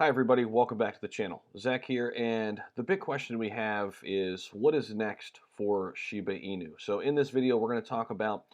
Hi everybody, welcome back to the channel. Zach here, and the big question we have is what is next for Shiba Inu? So in this video, we're going to talk about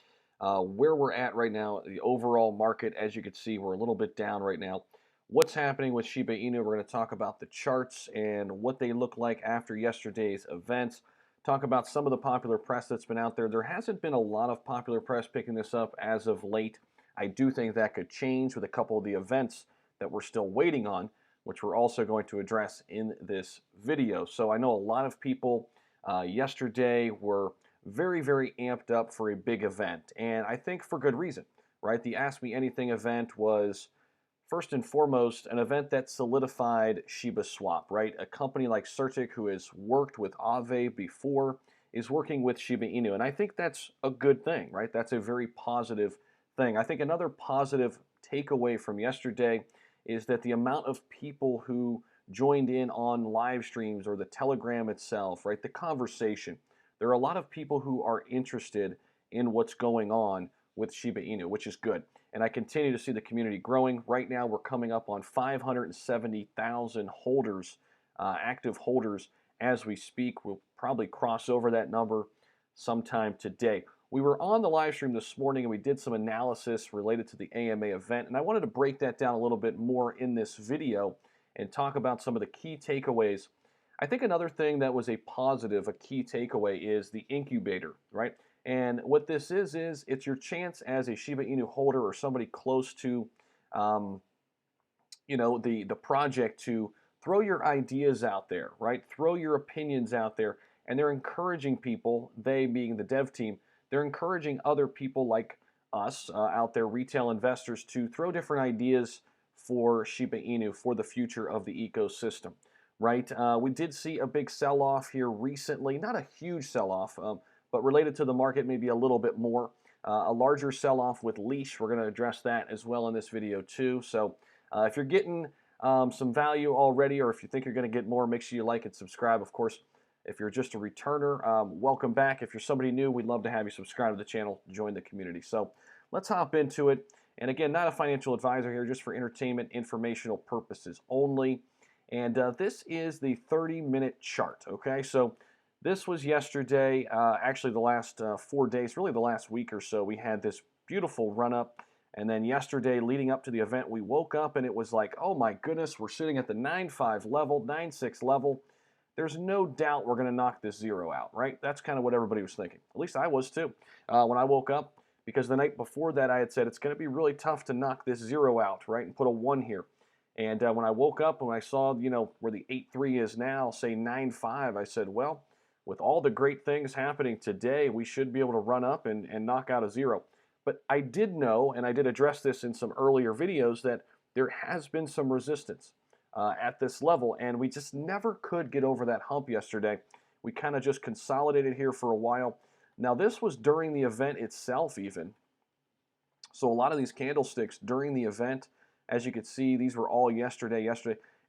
where we're at right now, the overall market. As you can see, we're a little bit down right now. What's happening with Shiba Inu? We're going to talk about the charts and what they look like after yesterday's events. Talk about some of the popular press that's been out there. There hasn't been a lot of popular press picking this up as of late. I do think that could change with a couple of the events that we're still waiting on, which we're also going to address in this video. So I know a lot of people yesterday were very amped up for a big event, and I think for good reason, right? The Ask Me Anything event was first and foremost an event that solidified Shiba Swap, right? A company like Certic, who has worked with Aave before, is working with Shiba Inu, and I think that's a good thing, right? That's a very positive thing. I think another positive takeaway from yesterday is that the amount of people who joined in on live streams or the Telegram itself, right, the conversation, there are a lot of people who are interested in what's going on with Shiba Inu, which is good. And I continue to see the community growing. Right now, we're coming up on 570,000 holders, active holders as we speak. We'll probably cross over that number sometime today. We were on the live stream this morning and we did some analysis related to the AMA event, and I wanted to break that down a little bit more in this video and talk about some of the key takeaways. I think another thing that was a positive, a key takeaway, is the incubator, right? And what this is it's your chance as a Shiba Inu holder or somebody close to um, the project to throw your ideas out there, right? Throw your opinions out there, and they're encouraging people, they being the dev team, they're encouraging other people like us out there, retail investors, to throw different ideas for Shiba Inu for the future of the ecosystem, right? We did see a big sell-off here recently, not a huge sell-off, but related to the market maybe a little bit more. A larger sell-off with Leash, we're going to address that as well in this video too. So if you're getting some value already, or if you think you're going to get more, make sure you like and subscribe. Of course, if you're just a returner, welcome back. If you're somebody new, we'd love to have you subscribe to the channel, join the community. So let's hop into it. And again, not a financial advisor here, just for entertainment, informational purposes only. And this is the 30-minute chart, okay? So this was yesterday, actually the last 4 days, really the last week or so, we had this beautiful run-up. And then yesterday, leading up to the event, we woke up and it was like, oh my goodness, we're sitting at the 9.5 level, 9.6 level. There's no doubt we're going to knock this zero out, right? That's kind of what everybody was thinking. At least I was too when I woke up, because the night before that I had said it's going to be really tough to knock this zero out, right, and put a 1 here. And when I woke up and I saw, where the 8.3 is now, say 9.5, I said, well, with all the great things happening today, we should be able to run up and knock out a zero. But I did know, and I did address this in some earlier videos, that there has been some resistance at this level, and we just never could get over that hump yesterday. We kind of just consolidated here for a while. Now, this was during the event itself even. So a lot of these candlesticks during the event, as you can see, these were all yesterday.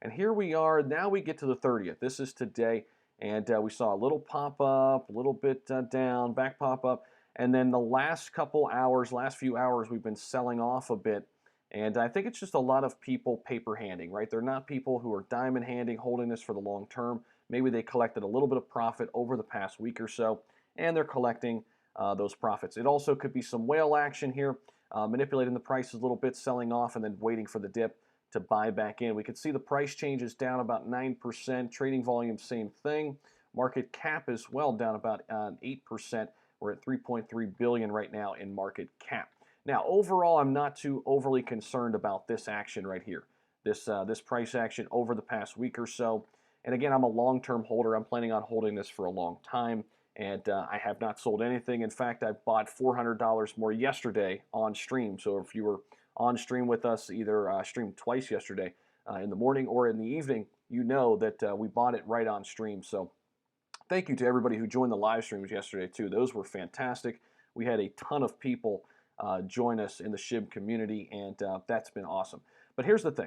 And here we are, now we get to the 30th. This is today, and we saw a little pop up, a little bit down, back pop up. And then the last couple hours, last few hours, we've been selling off a bit. And I think it's just a lot of people paper handing, right? They're not people who are diamond handing, holding this for the long term. Maybe they collected a little bit of profit over the past week or so, and they're collecting those profits. It also could be some whale action here, manipulating the prices a little bit, selling off, and then waiting for the dip to buy back in. We can see the price changes down about 9%. Trading volume, same thing. Market cap as well, down about 8%. We're at 3.3 billion right now in market cap. Now, overall, I'm not too overly concerned about this action right here, this price action over the past week or so. And again, I'm a long-term holder. I'm planning on holding this for a long time, and I have not sold anything. In fact, I bought $400 more yesterday on stream. So if you were on stream with us, either streamed twice yesterday in the morning or in the evening, you know that we bought it right on stream. So thank you to everybody who joined the live streams yesterday, too. Those were fantastic. We had a ton of people join us in the SHIB community, and that's been awesome. But here's the thing.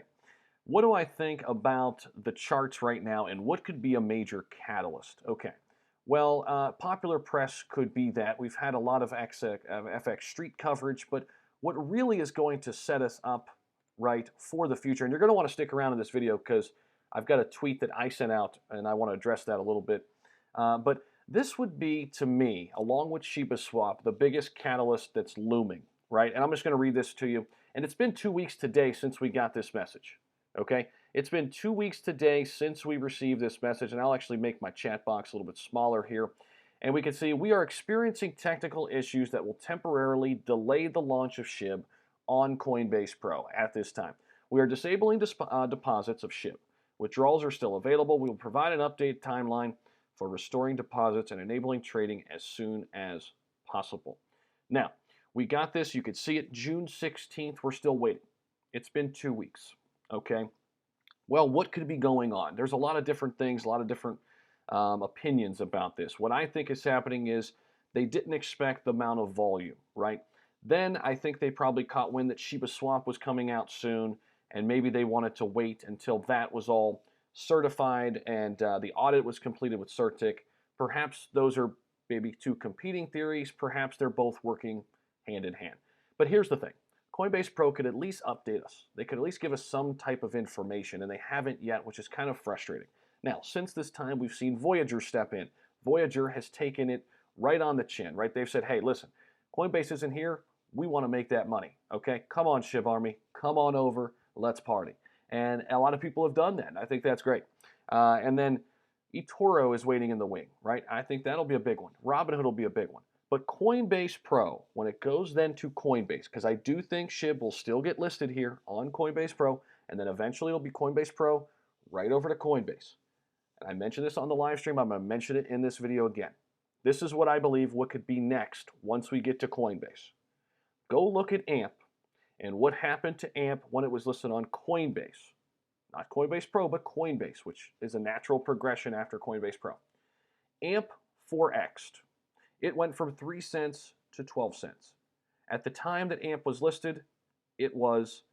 What do I think about the charts right now, and what could be a major catalyst? Okay. Well, popular press could be that. We've had a lot of FX Street coverage, but what really is going to set us up right, for the future. And you're going to want to stick around in this video because I've got a tweet that I sent out and I want to address that a little bit. But this would be, to me, along with Shiba Swap, the biggest catalyst that's looming, right? And I'm just going to read this to you. And it's been 2 weeks today since we got this message, okay? It's been 2 weeks today since we received this message, and I'll actually make my chat box a little bit smaller here. And we can see we are experiencing technical issues that will temporarily delay the launch of SHIB on Coinbase Pro at this time. We are disabling deposits of SHIB. Withdrawals are still available. We will provide an update timeline for restoring deposits and enabling trading as soon as possible. Now, we got this. You could see it June 16th. We're still waiting. It's been 2 weeks, okay? Well, what could be going on? There's a lot of different things, a lot of different opinions about this. What I think is happening is they didn't expect the amount of volume, right? Then I think they probably caught wind that Shiba Swap was coming out soon, and maybe they wanted to wait until that was all certified and the audit was completed with CertIC. Perhaps those are maybe two competing theories. Perhaps they're both working hand in hand. But here's the thing. Coinbase Pro could at least update us. They could at least give us some type of information, and they haven't yet, which is kind of frustrating. Now, since this time, we've seen Voyager step in. Voyager has taken it right on the chin, right? They've said, hey, listen, Coinbase isn't here. We want to make that money, okay? Come on, SHIB Army. Come on over. Let's party. And a lot of people have done that, and I think that's great. And then eToro is waiting in the wing, right? I think that'll be a big one. Robinhood will be a big one. But Coinbase Pro, when it goes then to Coinbase, because I do think SHIB will still get listed here on Coinbase Pro, and then eventually it'll be Coinbase Pro right over to Coinbase. And I mentioned this on the live stream. I'm going to mention it in this video again. This is what I believe what could be next once we get to Coinbase. Go look at AMP and what happened to AMP when it was listed on Coinbase. Not Coinbase Pro, but Coinbase, which is a natural progression after Coinbase Pro. AMP 4x'd. It went from 3 cents to 12 cents. At the time that AMP was listed, it was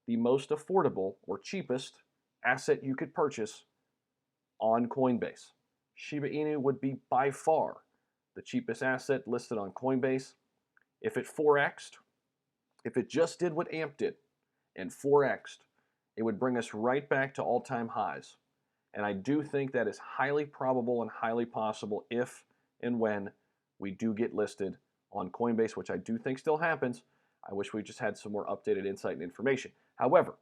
the most affordable or cheapest asset you could purchase on Coinbase. Shiba Inu would be by far the cheapest asset listed on Coinbase. If it 4x'd, if it just did what AMP did and 4x'd, it would bring us right back to all-time highs. And I do think that is highly probable and highly possible if and when we do get listed on Coinbase, which I do think still happens. I wish we just had some more updated insight and information. However,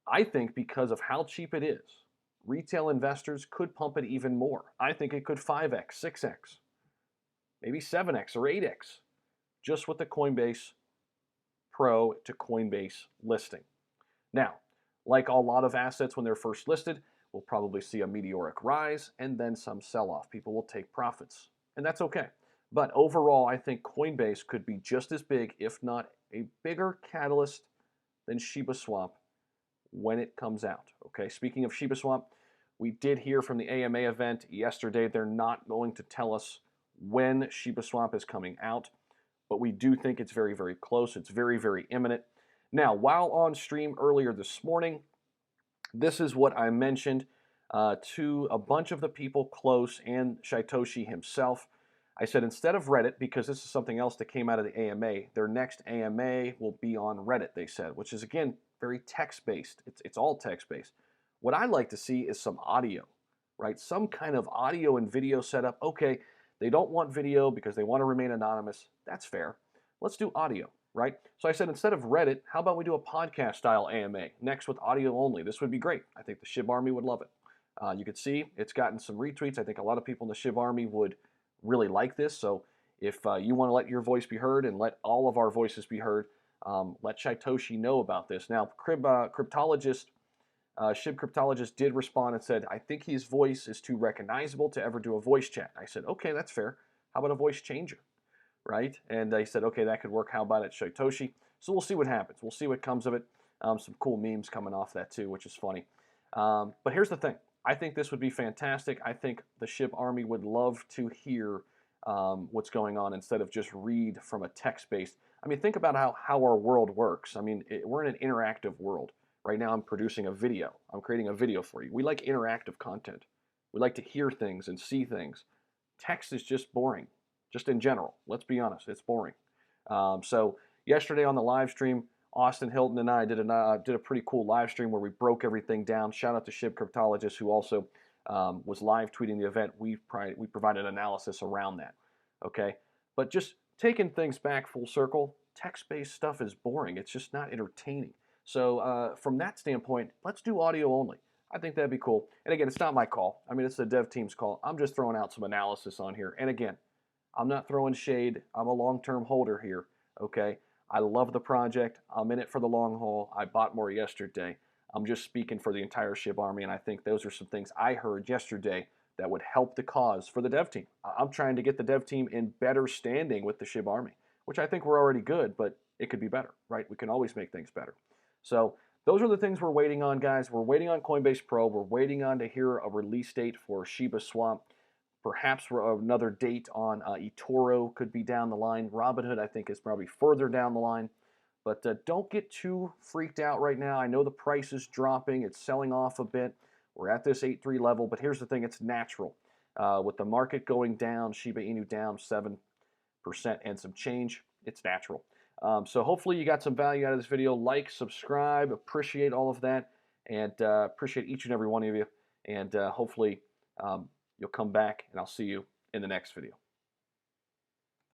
I think because of how cheap it is, retail investors could pump it even more. I think it could 5x, 6x, maybe 7x or 8x, just with the Coinbase Pro to Coinbase listing. Now, like a lot of assets when they're first listed, we'll probably see a meteoric rise and then some sell-off. People will take profits, and that's okay. But overall, I think Coinbase could be just as big, if not a bigger catalyst than Shiba Swap when it comes out. Okay, speaking of Shiba Swap, we did hear from the AMA event yesterday. They're not going to tell us when Shiba Swap is coming out, but we do think it's very, very close. It's very, very imminent. Now, while on stream earlier this morning, this is what I mentioned to a bunch of the people close and Shytoshi himself. I said instead of Reddit, because this is something else that came out of the AMA, their next AMA will be on Reddit, they said, which is, again, very text-based. It's all text-based. What I like to see is some audio, right? Some kind of audio and video setup. Okay, they don't want video because they want to remain anonymous. That's fair. Let's do audio, right? So I said instead of Reddit, how about we do a podcast-style AMA next with audio only? This would be great. I think the SHIB Army would love it. You can see it's gotten some retweets. I think a lot of people in the SHIB Army would really like this. So if you want to let your voice be heard and let all of our voices be heard, let Shytoshi know about this. Now, cryptologist, SHIB cryptologist did respond and said, I think his voice is too recognizable to ever do a voice chat. I said, okay, that's fair. How about a voice changer, right? And he said, okay, that could work. How about it, Shytoshi? So we'll see what happens. We'll see what comes of it. Some cool memes coming off that too, which is funny. But here's the thing. I think this would be fantastic. I think the SHIB Army would love to hear what's going on instead of just read from a text-based. I mean, think about how our world works. I mean, we're in an interactive world. Right now I'm producing a video. I'm creating a video for you. We like interactive content. We like to hear things and see things. Text is just boring, just in general. Let's be honest, it's boring. So yesterday on the live stream, Austin Hilton and I did a pretty cool live stream where we broke everything down. Shout out to Shib Cryptologist, who also was live tweeting the event. We provided analysis around that. Okay, but just taking things back full circle, text-based stuff is boring. It's just not entertaining. So from that standpoint, let's do audio only. I think that'd be cool. And again, it's not my call. I mean, it's the dev team's call. I'm just throwing out some analysis on here. And again, I'm not throwing shade. I'm a long-term holder here, okay? I love the project. I'm in it for the long haul. I bought more yesterday. I'm just speaking for the entire SHIB Army, and I think those are some things I heard yesterday that would help the cause for the dev team. I'm trying to get the dev team in better standing with the SHIB Army, which I think we're already good, but it could be better, right? We can always make things better. So those are the things we're waiting on, guys. We're waiting on Coinbase Pro. We're waiting on to hear a release date for Shiba Swap. Perhaps another date on eToro could be down the line. Robinhood, I think, is probably further down the line. But don't get too freaked out right now. I know the price is dropping. It's selling off a bit. We're at this 8.3 level, but here's the thing. It's natural. With the market going down, Shiba Inu down 7% and some change, it's natural. So hopefully you got some value out of this video. Like, subscribe, appreciate all of that, and appreciate each and every one of you. And hopefully you'll come back, and I'll see you in the next video.